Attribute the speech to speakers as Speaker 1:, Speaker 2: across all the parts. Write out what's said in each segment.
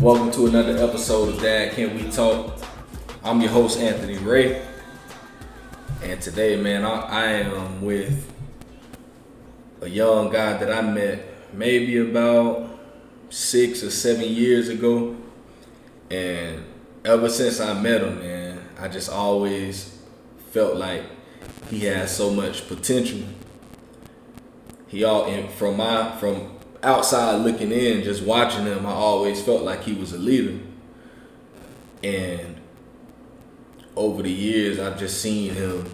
Speaker 1: Welcome to another episode of Dad Can We Talk? I'm your host, Anthony Ray. And today, man, I am with a young guy that I met maybe about 6 or 7 years ago. And ever since I met him, man, I just always felt like he had so much potential. From outside looking in, just watching him, I always felt like he was a leader. And over the years, I've just seen him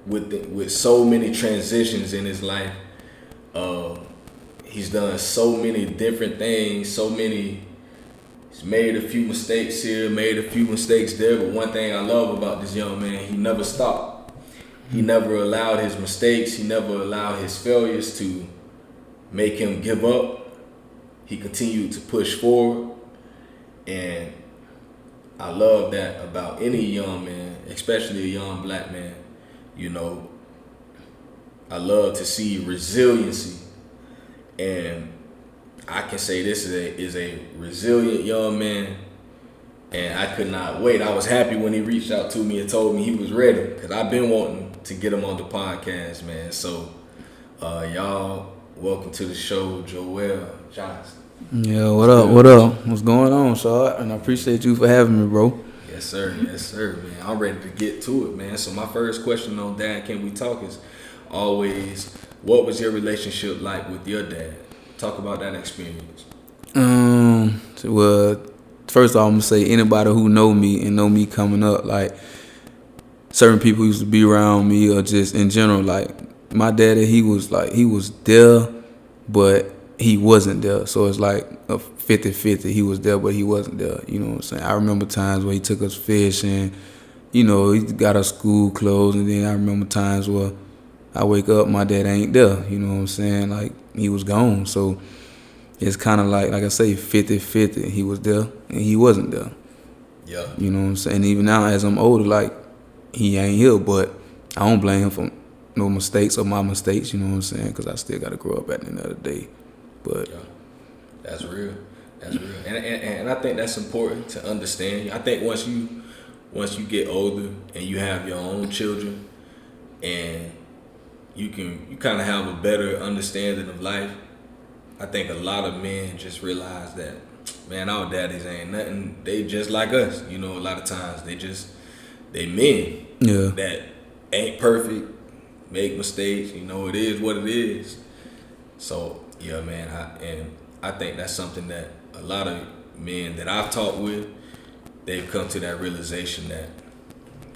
Speaker 1: with so many transitions in his life. He's done so many different things, he's made a few mistakes here, made a few mistakes there, but one thing I love about this young man, he never stopped. He never allowed his mistakes, he never allowed his failures to make him give up. He continued to push forward, and I love that about any young man, especially a young black man. You know, I love to see resiliency, and I can say this is a resilient young man, and I could not wait. I was happy when he reached out to me and told me he was ready, because I've been wanting to get him on the podcast, man. So, y'all, welcome to the show, Joel Johnson.
Speaker 2: Yeah, what up? What up? What's going on, Shaw? And I appreciate you for having me, bro.
Speaker 1: Yes, sir, man. I'm ready to get to it, man. So my first question on Dad Can We Talk is always, what was your relationship like with your dad? Talk about that experience.
Speaker 2: Well, first off, I'm gonna say anybody who know me coming up, like certain people used to be around me, or just in general, like my daddy, he was there, but he wasn't there. So it's like a 50-50. He was there, but he wasn't there. You know what I'm saying? I remember times where he took us fishing, he got us school clothes, and then I remember times where I wake up, my dad ain't there. You know what I'm saying? Like, he was gone. So it's kind of like I say, 50-50. He was there, and he wasn't there.
Speaker 1: Yeah.
Speaker 2: You know what I'm saying? Even now, as I'm older, like, he ain't here, but I don't blame him for no mistakes or my mistakes, you know what I'm saying? Because I still got to grow up at the end of the day. But
Speaker 1: yeah, that's real. And I think that's important to understand. I think once you get older and you have your own children, and you kind of have a better understanding of life, I think a lot of men just realize that, man, our daddies ain't nothing. They just like us. A lot of times they men.
Speaker 2: Yeah.
Speaker 1: That ain't perfect, make mistakes. It is what it is. So yeah, man, I think that's something that a lot of men that I've talked with, they've come to that realization that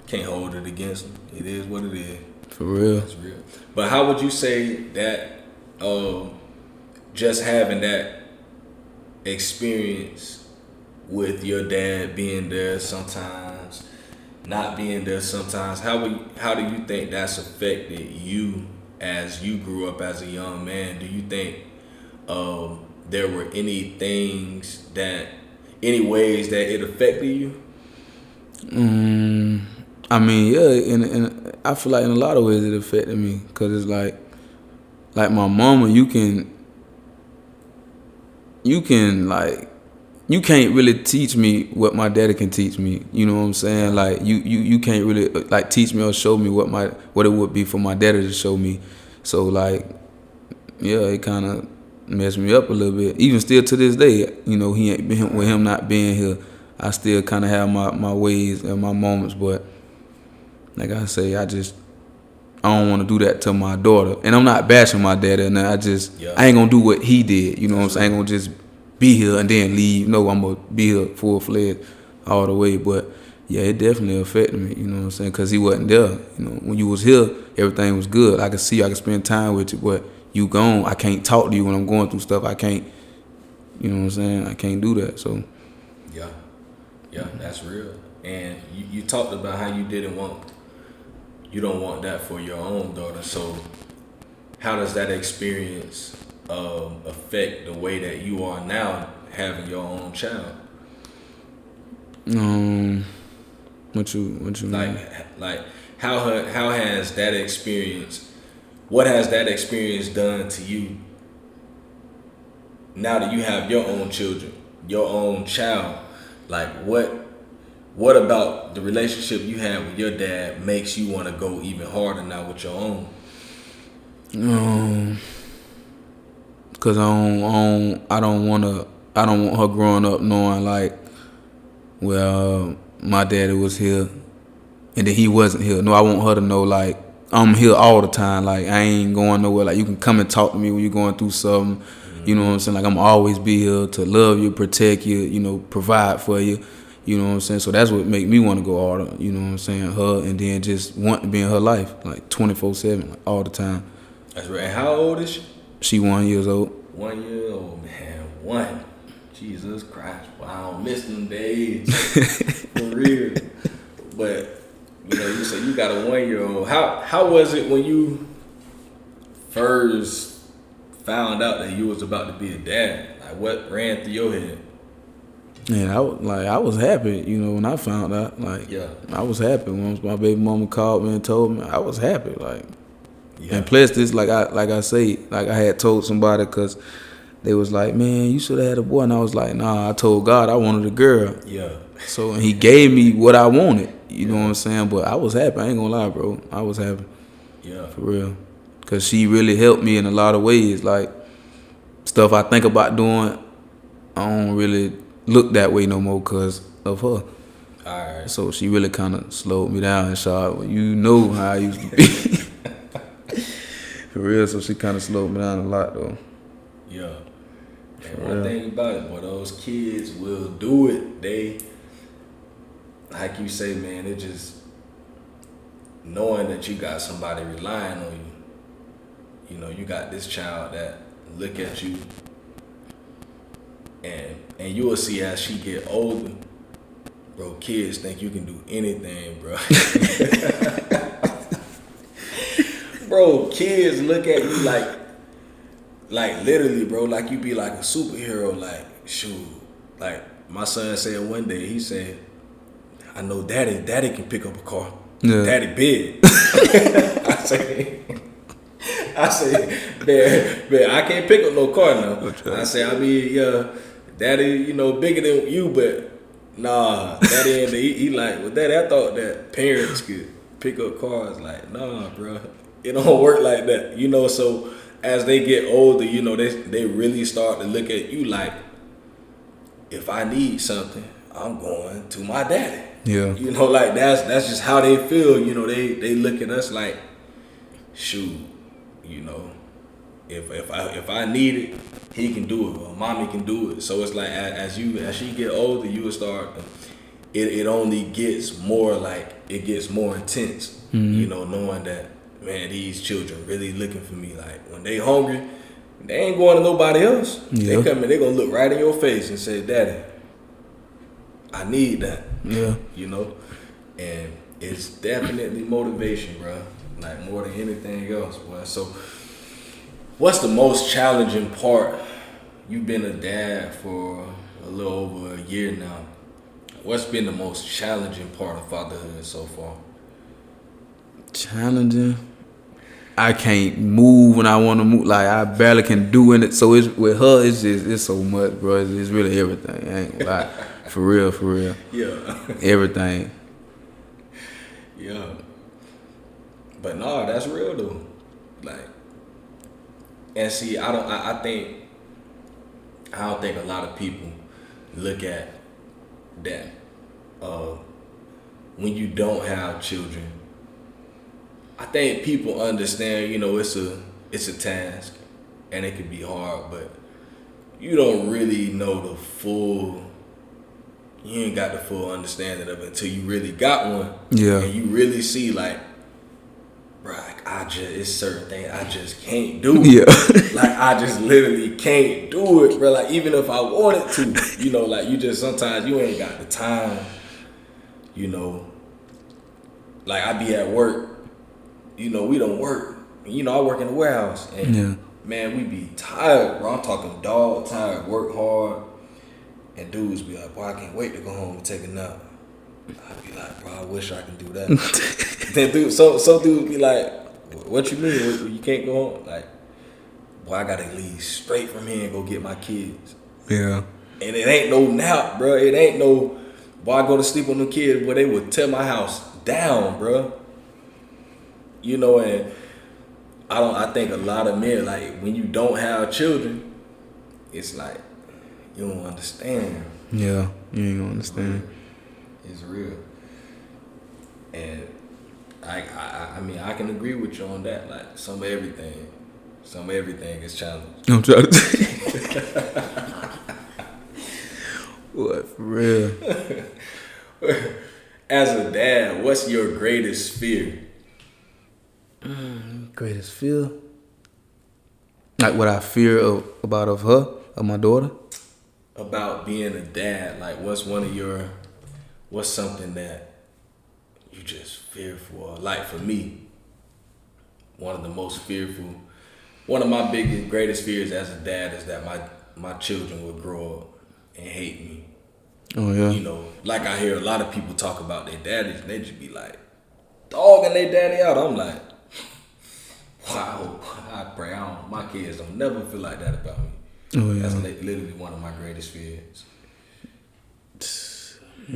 Speaker 1: can't hold it against them. It is what it is.
Speaker 2: For real.
Speaker 1: It's real. But how would you say that just having that experience with your dad being there sometimes, not being there sometimes, how do you think that's affected you as you grew up as a young man? Do you think there were any ways that it affected you?
Speaker 2: I mean, yeah, and I feel like in a lot of ways it affected me, because it's like my mama, you can't really teach me what my daddy can teach me. You know what I'm saying? Like you can't really like teach me or show me what it would be for my daddy to show me. So like, yeah, it kind of messed me up a little bit. Even still to this day, he ain't been, with him not being here, I still kind of have my ways and my moments. But like I say, I don't want to do that to my daughter. And I'm not bashing my daddy, and I ain't gonna do what he did. You know what I'm saying? I ain't gonna just be here and then leave. No, I'm gonna be here full-fledged all the way. But yeah, it definitely affected me, you know what I'm saying? Because he wasn't there. When you was here, everything was good. I could see you, I could spend time with you, but you gone. I can't talk to you when I'm going through stuff. I can't, you know what I'm saying? I can't do that, so.
Speaker 1: Yeah, that's real. And you talked about how you don't want that for your own daughter. So how does that experience affect the way that you are now having your own child?
Speaker 2: What you mean?
Speaker 1: Like how has that experience? What has that experience done to you? now that you have your own children, your own child, like what about the relationship you had with your dad makes you want to go even harder now with your own?
Speaker 2: Cause I don't want her growing up knowing like, well, my daddy was here, and then he wasn't here. No, I want her to know like I'm here all the time. Like I ain't going nowhere. Like you can come and talk to me when you're going through something. You know what I'm saying? Like I'm always be here to love you, protect you, you know, provide for you. You know what I'm saying? So that's what make me want to go harder. You know what I'm saying? Her, and then just want to be in her life like 24/7, like, all the time.
Speaker 1: That's right. And how old is she?
Speaker 2: She 1 year old.
Speaker 1: 1 year old, man. One. Jesus Christ. Wow, I don't miss them days. For real. But you know, you say you got a 1 year old. How was it when you first found out that you was about to be a dad? Like what ran through your head?
Speaker 2: Man, I was happy, you know, when I found out. Like,
Speaker 1: yeah.
Speaker 2: I was happy when my baby mama called me and told me. I was happy, like.
Speaker 1: Yeah.
Speaker 2: And plus, this like I say, like I had told somebody because they was like, man, you should have had a boy, and I was like, nah, I told God I wanted a girl.
Speaker 1: Yeah.
Speaker 2: So and He gave me what I wanted. You know what I'm saying? But I was happy. I ain't gonna lie, bro. I was happy.
Speaker 1: Yeah.
Speaker 2: For real. Cause she really helped me in a lot of ways. Like stuff I think about doing, I don't really look that way no more cause of her.
Speaker 1: Alright.
Speaker 2: So she really kind of slowed me down and shot. Well, you know how I used to be. For real. So she kind of slowed me down a lot though.
Speaker 1: Yeah. And one thing about it, boy, those kids will do it. They, like you say, man, it just knowing that you got somebody relying on you. You know, you got this child that look at you, and you will see as she get older, bro. Kids think you can do anything, bro. Bro, kids look at you like literally, bro, like you be like a superhero. Like, shoot, like my son said one day, he said, I know daddy can pick up a car. Yeah. Daddy big. I say, man, I can't pick up no car now. I say, I mean, yeah, daddy, you know, bigger than you, but nah, daddy ain't. He like, well, daddy, I thought that parents could pick up cars. Like, nah, bro, it don't work like that, you know. So as they get older, you know, they really start to look at you like, if I need something, I'm going to my daddy.
Speaker 2: Yeah.
Speaker 1: You know, like that's just how they feel. You know, they look at us like, shoot, you know, if I need it, he can do it, or mommy can do it. So it's like as she get older, you will start. It only gets more like it gets more intense. Mm-hmm. You know, knowing that, man, these children really looking for me. Like when they hungry, they ain't going to nobody else. Yeah. They come in, they gonna look right in your face and say, Daddy, I need that.
Speaker 2: Yeah.
Speaker 1: You know? And it's definitely motivation, bro. Like more than anything else, boy. So what's the most challenging part? You've been a dad for a little over a year now. What's been the most challenging part of fatherhood so far?
Speaker 2: Challenging? I can't move when I want to move. Like I barely can do it. So it's with her. It's so much, bro. It's really everything. I ain't gonna lie. For real.
Speaker 1: Yeah.
Speaker 2: Everything.
Speaker 1: Yeah. But no, that's real though. Like, and see, I don't think a lot of people look at that. When you don't have children, I think people understand, you know, it's a task and it can be hard, but you don't really know you ain't got the full understanding of it until you really got one.
Speaker 2: Yeah.
Speaker 1: And you really see like, bro, it's certain things I just can't do.
Speaker 2: Yeah.
Speaker 1: Like I just literally can't do it, bro. Like even if I wanted to, you know, like you just sometimes you ain't got the time, you know. Like I be at work, you know, we don't work. You know, I work in the warehouse and man, we be tired, bro. I'm talking dog tired, work hard. And dudes be like, boy, I can't wait to go home and take a nap. I'd be like, bro, I wish I can do that. Then some dudes be like, what you mean? You can't go home? Like, boy, boy, I gotta leave straight from here and go get my kids.
Speaker 2: Yeah.
Speaker 1: And it ain't no nap, bro. It ain't no, boy, I go to sleep on the kids, but they would tear my house down, bro. You know, and I think a lot of men, like, when you don't have children, it's like, you don't understand.
Speaker 2: Yeah, you ain't gonna understand.
Speaker 1: It's real. And I mean, I can agree with you on that. Like, some of everything is challenged.
Speaker 2: I'm trying to what, for real?
Speaker 1: As a dad, what's your greatest fear?
Speaker 2: Greatest fear? Like what I fear about her, of my daughter?
Speaker 1: About being a dad, like what's something that you just fear for? Like for me, one of my greatest fears as a dad is that my children will grow up and hate me.
Speaker 2: Oh yeah.
Speaker 1: You know, like I hear a lot of people talk about their daddies and they just be like dogging their daddy out. I'm like, wow, I pray my kids don't never feel like that about me.
Speaker 2: Oh yeah.
Speaker 1: That's literally one of my greatest fears.
Speaker 2: I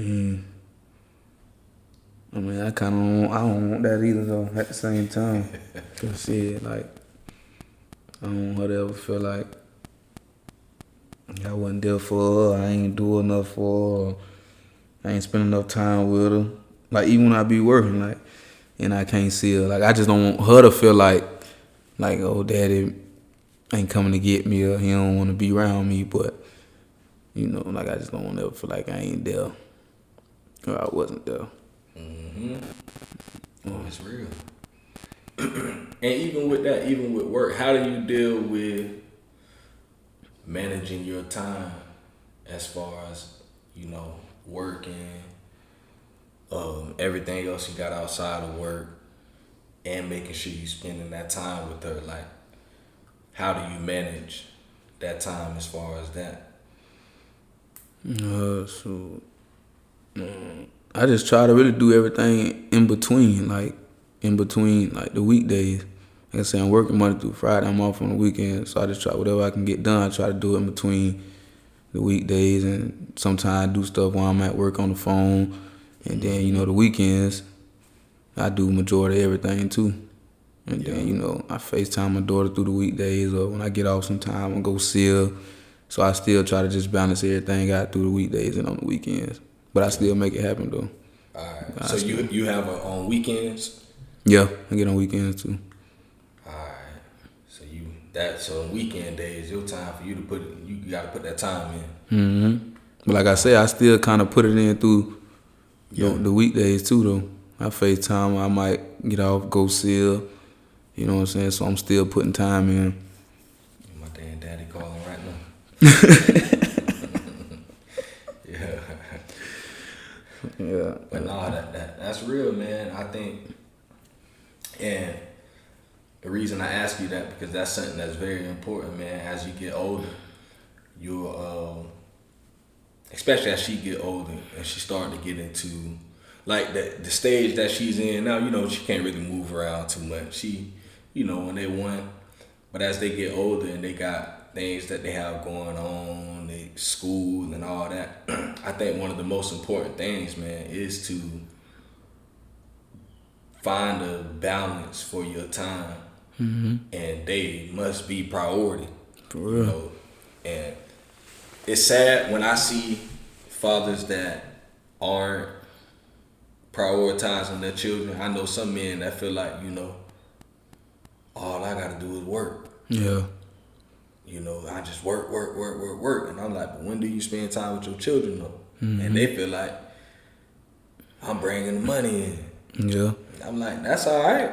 Speaker 2: mean, I don't want that either though. At the same time, cause shit, like, I don't want her to ever feel like I wasn't there for her. I ain't do enough for her. I ain't spend enough time with her. Like even when I be working, like, and I can't see her. Like I just don't want her to feel like oh, daddy ain't coming to get me or he don't want to be around me. But you know, like I just don't want to ever feel like I ain't there or I wasn't there.
Speaker 1: Mm-hmm. Oh, it's real. And even with that, even with work, how do you deal with managing your time as far as, you know, working, everything else you got outside of work, and making sure you spending that time with her? Like, how do you manage that time as far as that?
Speaker 2: I just try to really do everything in between like the weekdays. Like I say, I'm working Monday through Friday. I'm off on the weekend, so I just try whatever I can get done. I try to do it in between the weekdays, and sometimes I do stuff while I'm at work on the phone. And then, you know, the weekends, I do majority of everything too. And then, you know, I FaceTime my daughter through the weekdays, or when I get off sometime, I go see her. So I still try to just balance everything out through the weekdays and on the weekends. But I still make it happen though.
Speaker 1: Alright. So you have her on weekends?
Speaker 2: Yeah, I get on weekends too.
Speaker 1: Alright. So on weekend days, your time for you to you gotta put that time in.
Speaker 2: Mm-hmm. But like I say, I still kind of put it in through the weekdays too though. I FaceTime, I might get off, go see her. You know what I'm saying? So I'm still putting time in.
Speaker 1: My damn daddy calling right now. Yeah. But nah, that's real, man. I think, and the reason I ask you that, because that's something that's very important, man. As you get older, you'll, especially as she get older and she starting to get into, like, the stage that she's in now, you know, she can't really move around too much. She, you know, when they want, but as they get older and they got things that they have going on, they school and all that, I think one of the most important things, man, is to find a balance for your time. Mm-hmm. And they must be priority.
Speaker 2: For real.
Speaker 1: You know? And it's sad when I see fathers that aren't prioritizing their children. I know some men that feel like, you know, all I gotta do is work.
Speaker 2: Yeah.
Speaker 1: You know, I just work. And I'm like, but when do you spend time with your children though? Mm-hmm. And they feel like, I'm bringing the money in.
Speaker 2: Yeah.
Speaker 1: I'm like, that's all right.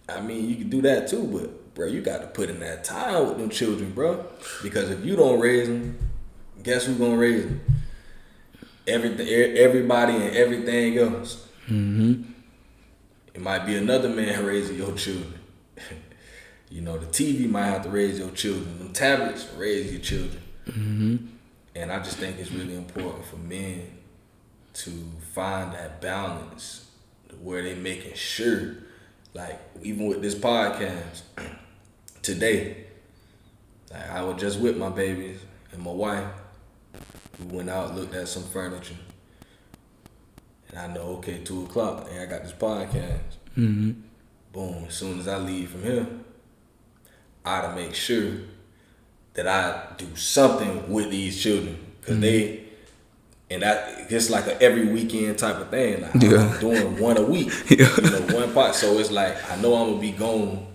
Speaker 1: I mean, you can do that too, but bro, you got to put in that time with them children, bro. Because if you don't raise them, guess who's gonna raise them? Everybody and everything else.
Speaker 2: Mm-hmm.
Speaker 1: It might be another man raising your children. You know, the TV might have to raise your children. Them tablets raise your children.
Speaker 2: Mm-hmm.
Speaker 1: And I just think it's really important for men to find that balance where they making sure, like, even with this podcast, today, like, I was just with my babies and my wife. We went out, looked at some furniture. And I know, okay, 2 o'clock, and I got this podcast.
Speaker 2: Mm-hmm.
Speaker 1: Boom, as soon as I leave from here, I gotta make sure that I do something with these children. Because it's like a every weekend type of thing. Like, I'm doing one a week, one part. So it's like, I know I'm gonna be gone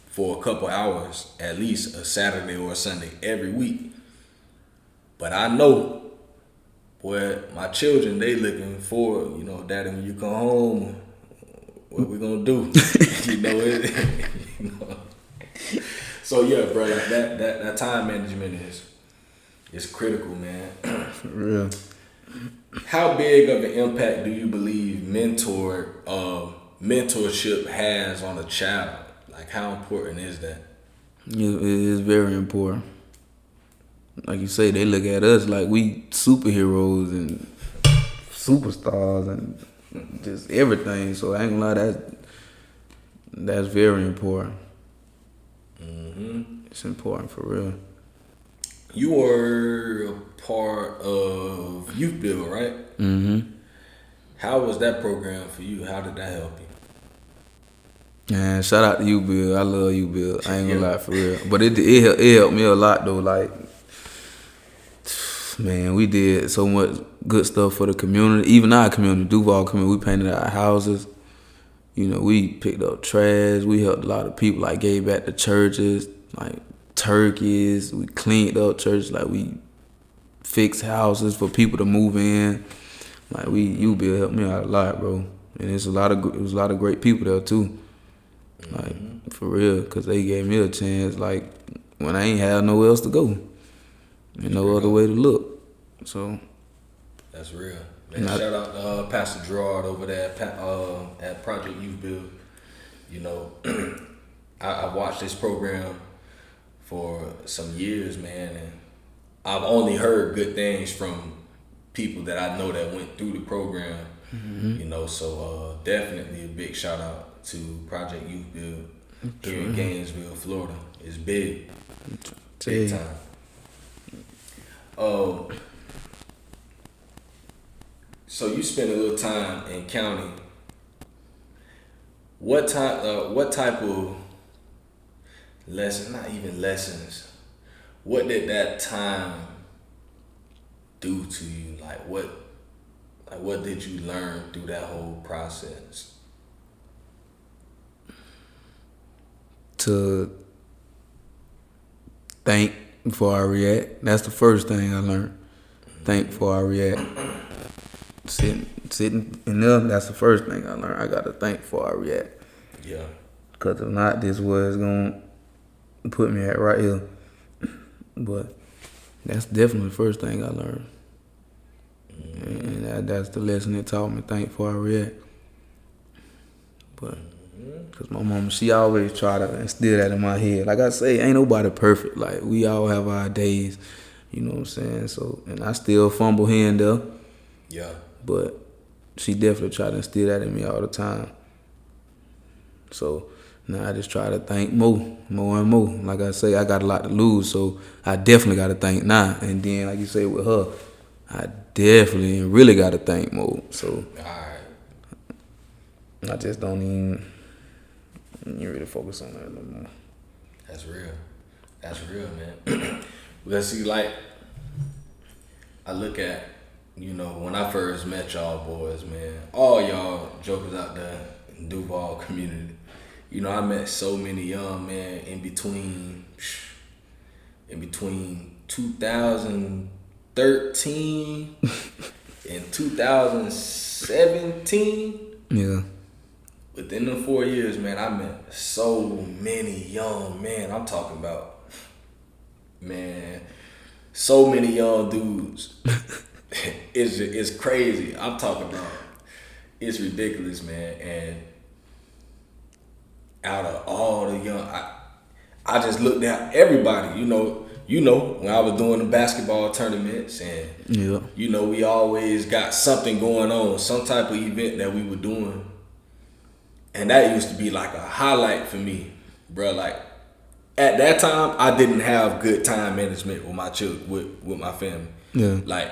Speaker 1: for a couple hours, at least a Saturday or a Sunday every week. But I know where my children, they looking for, Daddy, when you come home, what we gonna do? So yeah, bro, like that time management is critical, man.
Speaker 2: For real.
Speaker 1: How big of an impact do you believe mentorship has on a child? Like, how important is that?
Speaker 2: It is very important. Like you say, they look at us like we superheroes and superstars and just everything. So I ain't gonna lie, that's very important.
Speaker 1: Mm-hmm.
Speaker 2: It's important for real.
Speaker 1: You were a part of Youthbuild, right?
Speaker 2: Mm-hmm.
Speaker 1: How was that program for you? How did that help you?
Speaker 2: Man, shout out to Youthbuild. I love Youthbuild. I ain't gonna lie, for real. But it helped me a lot though. Like, man, we did so much good stuff for the community. Even our community, Duval community, we painted our houses. We picked up trash. We helped a lot of people, like gave back to churches, like turkeys. We cleaned up churches, like we fixed houses for people to move in. Like Youthbuild helped me out a lot, bro. And it was a lot of great people there too. Like, for real, because they gave me a chance, like, when I ain't have nowhere else to go. And no other way to look. So.
Speaker 1: That's real. Man, shout out to Pastor Gerard over there at Project Youthbuild. I watched this program for some years, man, and I've only heard good things from people that I know that went through the program. Mm-hmm. So definitely a big shout out to Project Youthbuild here in Gainesville, Florida. It's big. Big time. So you spent a little time in county. What type of lesson? Not even lessons. What did that time do to you? Like what did you learn through that whole process?
Speaker 2: To think before I react. That's the first thing I learned. Think before I react. Sitting in there, that's the first thing I learned. I gotta think before I react.
Speaker 1: Yeah.
Speaker 2: Cause if not, this was gonna put me at right here. But that's definitely the first thing I learned. And that's the lesson it taught me, think before I react. But, cause my mama, she always try to instill that in my head. Like I say, ain't nobody perfect. Like, we all have our days, you know what I'm saying? So, and I still fumble here and there.
Speaker 1: Yeah.
Speaker 2: But she definitely try to instill that in me all the time. So now I just try to think more and more. Like I say, I got a lot to lose, so I definitely got to think now. And then, like you say with her, I definitely really got to think more. So I just don't even really focus on that no more.
Speaker 1: That's real. That's real, man. Let's see, like, I look at, when I first met y'all boys, man, all y'all jokers out there in Duval community, I met so many young men in between 2013 and 2017.
Speaker 2: Yeah.
Speaker 1: Within the 4 years, man, I met so many young men. I'm talking about, man, so many young dudes. It's crazy. I'm talking about, it's ridiculous, man. And out of all the young, I just looked at everybody, when I was doing the basketball tournaments and, we always got something going on, some type of event that we were doing. And that used to be like a highlight for me, bro. Like, at that time, I didn't have good time management with my children, with my family.
Speaker 2: Yeah.
Speaker 1: Like,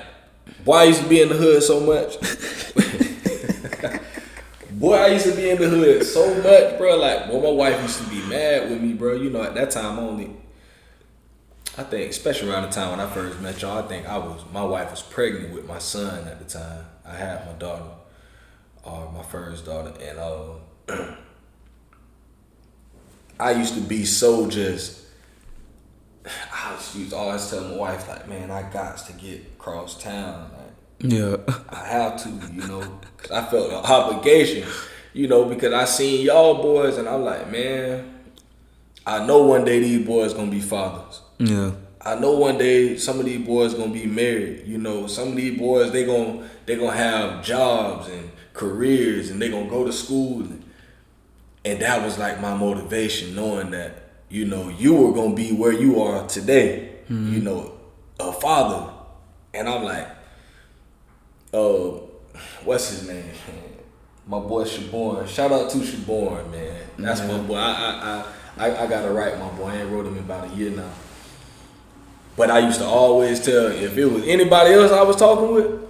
Speaker 1: boy, I used to be in the hood so much. Boy, I used to be in the hood so much, bro. Like, boy, my wife used to be mad with me, bro. You know, at that time, I think, especially around the time when I first met y'all, I think my wife was pregnant with my son at the time. I had my daughter, my first daughter, and I used to be so just, I used to always tell my wife, like, man, I got to get across town. Like,
Speaker 2: Yeah.
Speaker 1: I have to, you know, because I felt an obligation, you know, because I seen y'all boys, and I'm like, man, I know one day these boys gonna be fathers.
Speaker 2: Yeah.
Speaker 1: I know one day some of these boys gonna be married. You know, some of these boys they gonna have jobs and careers, and they gonna go to school. And that was like my motivation, knowing that, you know, you were gonna be where you are today. Mm-hmm. You know, a father. And I'm like, what's his name? My boy Shaborn. Shout out to Shaborn, man. That's my boy. I gotta write my boy. I ain't wrote him in about a year now. But I used to always tell, if it was anybody else I was talking with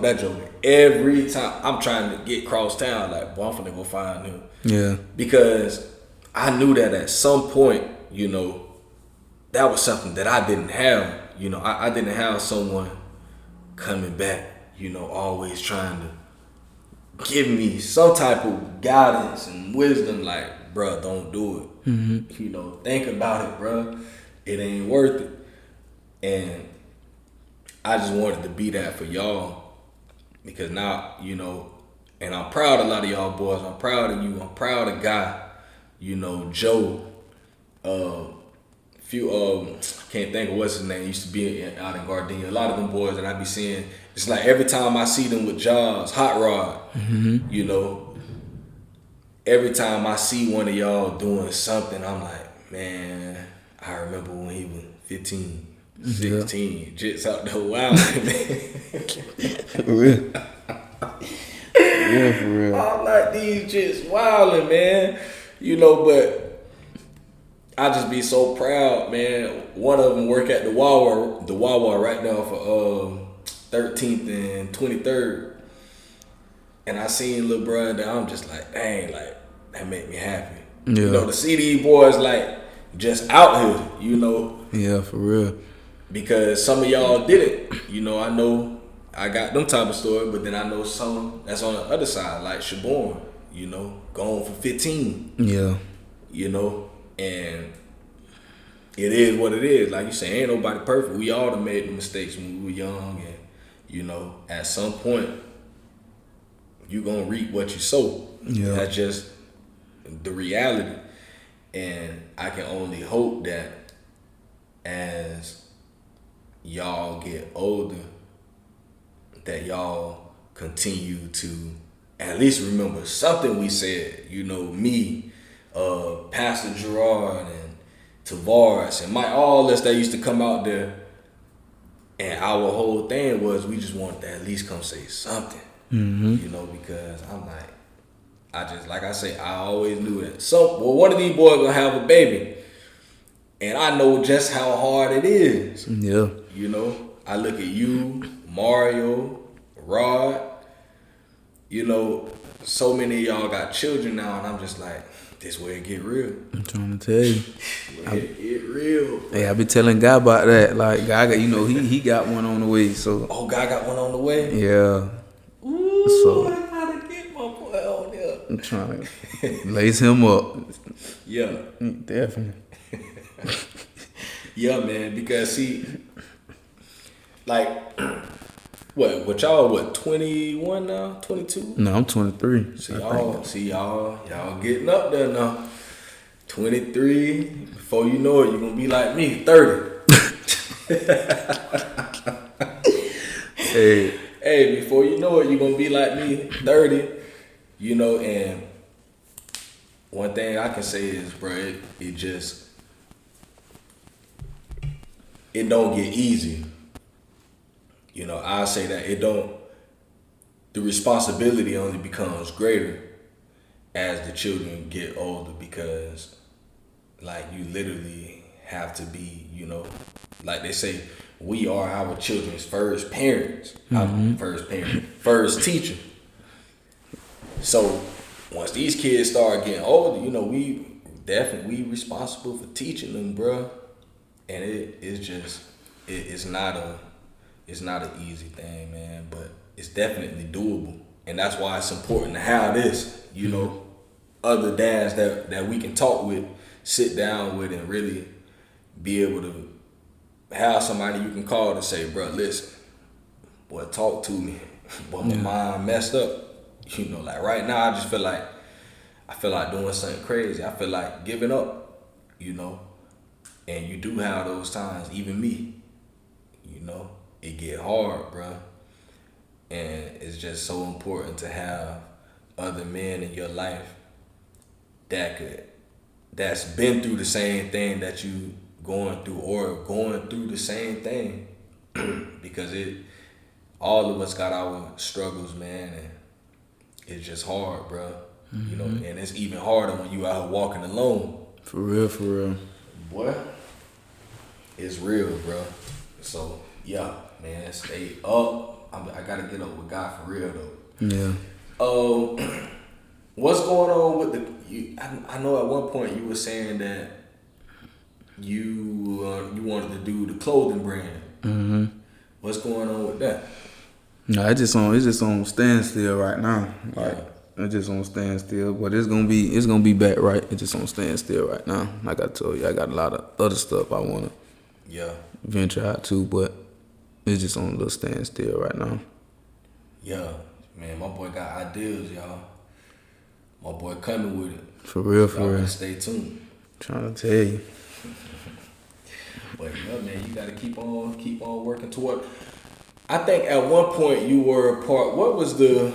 Speaker 1: that joker. Every time I'm trying to get cross town, like, boy, I'm finna go find him.
Speaker 2: Yeah.
Speaker 1: Because I knew that at some point, you know, that was something that I didn't have. You know, I didn't have someone coming back, you know, always trying to give me some type of guidance and wisdom, like, bruh, don't do it. Mm-hmm. You know, think about it, bruh. It ain't worth it. And I just wanted to be that for y'all, because now, you know, and I'm proud of a lot of y'all boys. I'm proud of you. I'm proud of Guy, you know, Joe. Can't think of what's his name. Used to be out in Gardenia. A lot of them boys that I be seeing. It's like every time I see them with jobs, Hot Rod, mm-hmm. You know, every time I see one of y'all doing something, I'm like, man, I remember when he was 15. 16, yeah. Jits out there wild, man.
Speaker 2: For real. Yeah, for real.
Speaker 1: I'm like, these jits wilding, man. You know, but I just be so proud, man. One of them work at the Wawa right now for 13th and 23rd. And I seen little brother, I'm just like, dang, like, that made me happy. Yeah. You know, to see these boys, like, just out here, you know.
Speaker 2: Yeah, for real.
Speaker 1: Because some of y'all did it. You know, I know I got them type of story, but then I know some that's on the other side, like Shaborn, you know, going for 15.
Speaker 2: Yeah.
Speaker 1: You know, and it is what it is. Like you say, ain't nobody perfect. We all done made the mistakes when we were young, and, you know, at some point, you gonna reap what you sow. Yeah. That's just the reality. And I can only hope that as y'all get older, that y'all continue to at least remember something we said. You know, me, Pastor Gerard, and Tavares, and Mike, all us that used to come out there, and our whole thing was we just wanted to at least come say something. Mm-hmm. You know, because I'm like, like I say, I always knew that one of these boys gonna have a baby. And I know just how hard it is. Yeah. You know, I look at you, Mario, Rod, you know, so many of y'all got children now, and I'm just like, this where it get real.
Speaker 2: I'm trying to tell you.
Speaker 1: It get real.
Speaker 2: Hey, I be telling Guy about that. Like, Guy got, you know, he got one on the way, so.
Speaker 1: Oh, Guy got one on the way?
Speaker 2: Yeah.
Speaker 1: Ooh, so, I gotta get my boy on there.
Speaker 2: I'm trying to lace him up.
Speaker 1: Yeah.
Speaker 2: Definitely.
Speaker 1: Yeah, man, because see, like, what y'all 21 now, 22?
Speaker 2: No, I'm 23.
Speaker 1: See y'all getting up there now. 23. Before you know it, you're gonna be like me, 30. Hey, before you know it, you're gonna be like me, 30. You know, and one thing I can say is, bro, it don't get easy. You know, I say that the responsibility only becomes greater as the children get older, because like you literally have to be, like they say, we are our children's first parents, first teacher. So once these kids start getting older, we definitely responsible for teaching them, bro. And it's not an easy thing, man, but it's definitely doable. And that's why it's important to have this, other dads that we can talk with, sit down with, and really be able to have somebody you can call to say, bro, listen, boy, talk to me. Boy, my mind messed up. Like right now, I feel like doing something crazy. I feel like giving up, And you do have those times, even me, it get hard, bro. And it's just so important to have other men in your life that's been through the same thing that you going through, or going through the same thing. Because all of us got our struggles, man, and it's just hard, bro. And it's even harder when you out here walking alone.
Speaker 2: For real.
Speaker 1: Boy, it's real, bro. So, yeah, man, stay up. I gotta get up with God for real, though.
Speaker 2: Yeah.
Speaker 1: What's going on with I know at one point you were saying that you wanted to do the clothing brand.
Speaker 2: Mm-hmm.
Speaker 1: What's going on with that?
Speaker 2: No, it's just on standstill right now. Like, it's just on standstill, but it's gonna be back, right? It's just on standstill right now. Like I told you, I got a lot of other stuff I wanna venture out to, but it's just on a little standstill right now.
Speaker 1: Yeah, man, my boy got ideas, y'all. My boy coming with it.
Speaker 2: For real.
Speaker 1: Stay tuned.
Speaker 2: Trying to tell you.
Speaker 1: But yeah, man, you gotta keep on working toward. I think at one point you were a part. What was the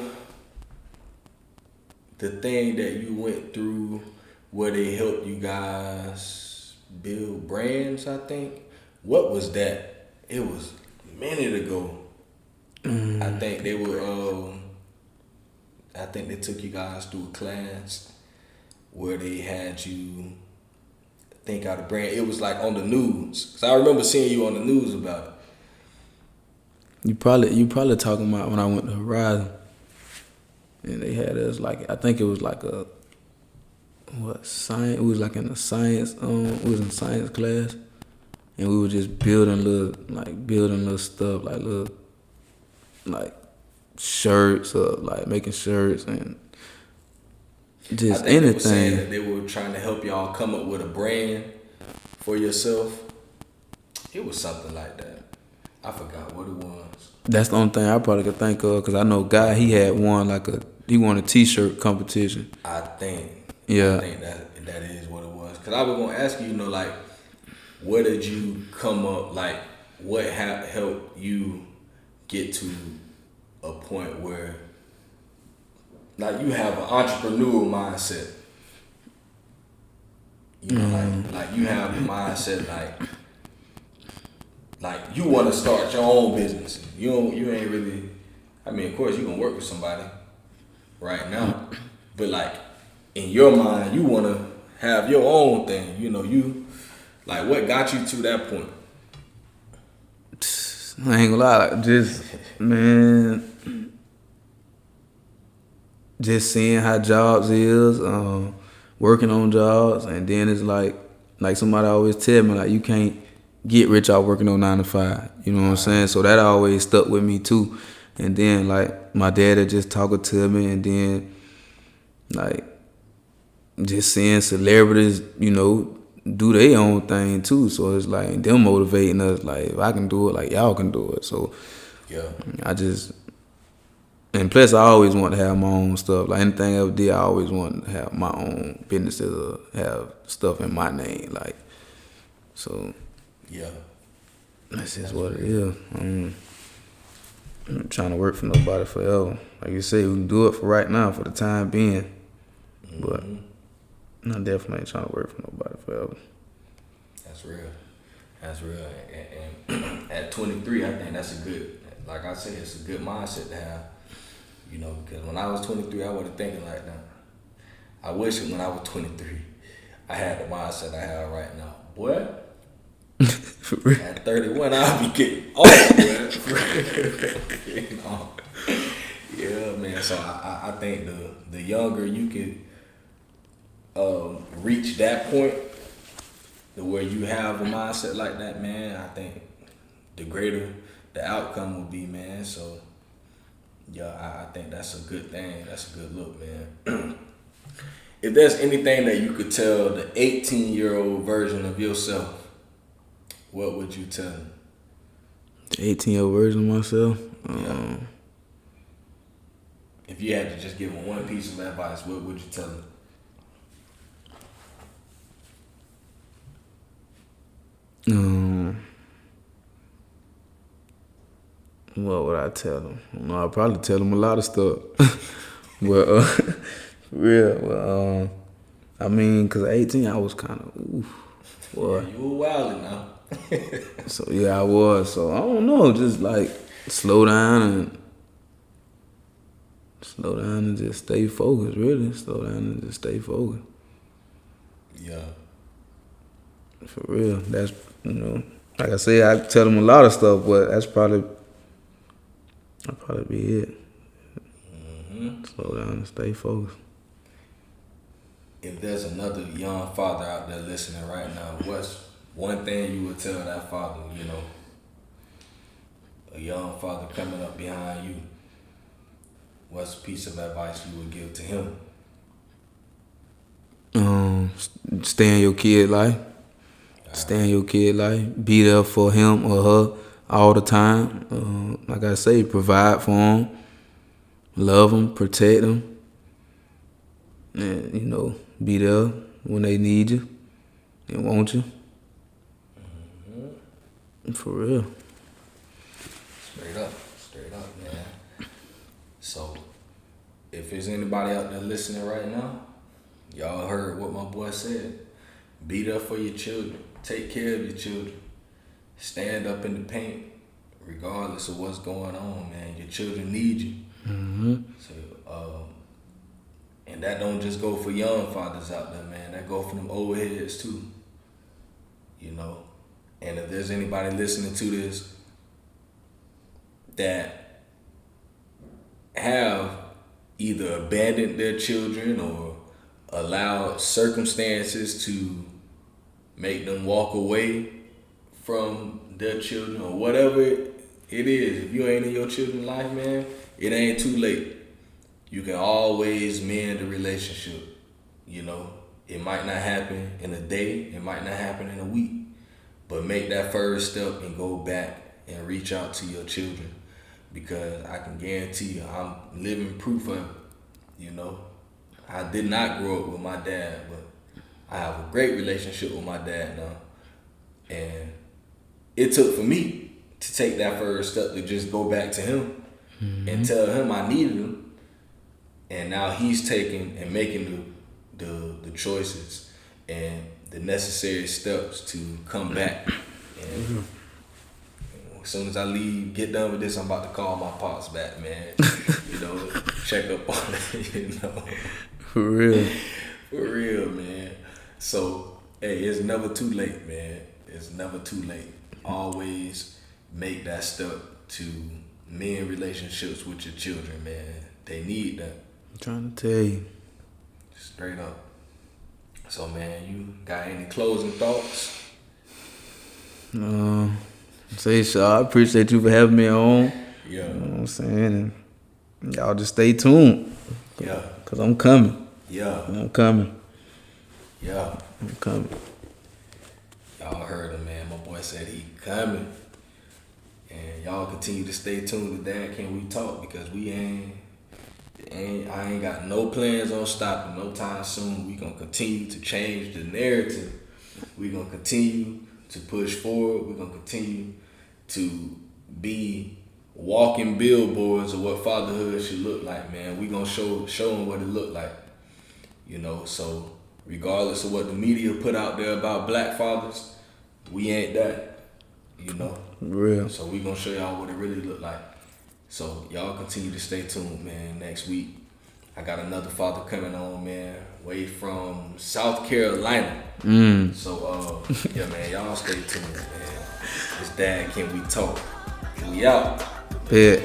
Speaker 1: thing that you went through where they helped you guys build brands? I think. What was that? It was a minute ago. I think they were. I think they took you guys through a class where they had you think out a brand. It was like on the news. Cause I remember seeing you on the news about it.
Speaker 2: You probably talking about when I went to Horizon, and they had us like, I think it was like science. It was like in a science. It was in science class, and we were just building little stuff, like shirts, or like making shirts and just
Speaker 1: I think
Speaker 2: anything.
Speaker 1: They were saying that they were trying to help y'all come up with a brand for yourself. It was something like that. I forgot what it was.
Speaker 2: That's the only thing I probably could think of, because I know Guy, he had won he won a t-shirt competition.
Speaker 1: I think that is what it was. Because I was going to ask you, like, where did you come up, like, what helped you get to a point where, like, you have an entrepreneurial mindset. Like you have the mindset, like you want to start your own business. You ain't really. I mean, of course, you gonna work with somebody right now, but like in your mind, you want to have your own thing. You like, what got you to that point?
Speaker 2: I ain't gonna lie, just seeing how jobs is, working on jobs, and then it's like somebody always tell me, like, you can't get rich out working on 9 to 5. You know what I'm saying? So that always stuck with me too. And then like my dad had just talking to me, and then like just seeing celebrities, do their own thing too. So it's like them motivating us, like, if I can do it, like y'all can do it. So
Speaker 1: yeah,
Speaker 2: and plus I always want to have my own stuff. Like anything I ever did, I always wanted to have my own businesses or have stuff in my name. Like, so
Speaker 1: yeah,
Speaker 2: that's just what it is. I'm not trying to work for nobody forever. Like you say, we can do it for right now, for the time being. Mm-hmm. But I definitely ain't trying to work for nobody forever.
Speaker 1: That's real. And at 23, I think that's a good, like I said, it's a good mindset to have. Because when I was 23, I wasn't thinking like that. I wish when I was 23, I had the mindset I have right now. Boy,
Speaker 2: For real.
Speaker 1: at 31, I'll be getting off, boy. You know? Yeah, man. So I think the younger you can reach that point, to where you have a mindset like that, man, I think the greater the outcome will be, man. So yeah, I think that's a good thing. That's a good look, man. If there's anything that you could tell the 18-year-old version of yourself, what would you tell him?
Speaker 2: The 18-year-old version of myself.
Speaker 1: Yeah. If you had to just give him one piece of advice, what would you tell him?
Speaker 2: What would I tell him? No, I'd probably tell him a lot of stuff. But for real. Well, I mean, cause at 18 I was kind of boy.
Speaker 1: Yeah, you were wildin' now.
Speaker 2: So yeah, I was. So I don't know, just like slow down and just stay focused. Really, slow down and just stay focused.
Speaker 1: Yeah.
Speaker 2: For real, that's like I say, I tell them a lot of stuff, but that'd probably be it.
Speaker 1: Mm-hmm.
Speaker 2: Slow down and stay focused.
Speaker 1: If there's another young father out there listening right now, what's one thing you would tell that father, a young father coming up behind you? What's a piece of advice you would give to him?
Speaker 2: Stay in your kid life. Stay in your kid life. Be there for him or her all the time. Like I say, provide for them. Love them, protect them. And, be there when they need you and want you. Mm-hmm. For real.
Speaker 1: Straight up, man. So, if there's anybody out there listening right now, y'all heard what my boy said. Be there for your children. Take care of your children. Stand up in the paint, regardless of what's going on, man. Your children need you.
Speaker 2: Mm-hmm.
Speaker 1: So, and that don't just go for young fathers out there, man. That go for them old heads too. And if there's anybody listening to this that have either abandoned their children or allowed circumstances to make them walk away from their children or whatever it is, if you ain't in your children's life, man, it ain't too late. You can always mend the relationship. It might not happen in a day, it might not happen in a week, but make that first step and go back and reach out to your children, because I can guarantee you, I'm living proof of it. I did not grow up with my dad, but I have a great relationship with my dad now. And it took for me to take that first step to just go back to him and tell him I needed him. And now he's taking and making the choices and the necessary steps to come back. And as soon as I leave, get done with this, I'm about to call my pops back, man. Check up on it,
Speaker 2: For real.
Speaker 1: For real, man. So, hey, it's never too late, man. It's never too late. Always make that step to mend relationships with your children, man. They need that.
Speaker 2: I'm trying to tell you.
Speaker 1: Straight up. So, man, you got any closing thoughts?
Speaker 2: Say, Shaw, I appreciate you for having me on.
Speaker 1: Yeah.
Speaker 2: You know what I'm saying? And y'all just stay tuned.
Speaker 1: Yeah.
Speaker 2: Because I'm coming.
Speaker 1: Yeah.
Speaker 2: I'm coming.
Speaker 1: Yeah.
Speaker 2: I'm coming.
Speaker 1: Y'all heard him, man. My boy said he coming. And y'all continue to stay tuned to Dad Can We Talk, because I ain't got no plans on stopping no time soon. We gonna continue to change the narrative. We gonna continue to push forward. We gonna continue to be walking billboards of what fatherhood should look like, man. We gonna show them what it look like. So regardless of what the media put out there about black fathers, we ain't that.
Speaker 2: Real.
Speaker 1: So we gonna show y'all what it really look like. So y'all continue to stay tuned, man. Next week, I got another father coming on, man, way from South Carolina. So, yeah, man, y'all stay tuned, man. It's Dad, Can We Talk? We out.
Speaker 2: Yeah.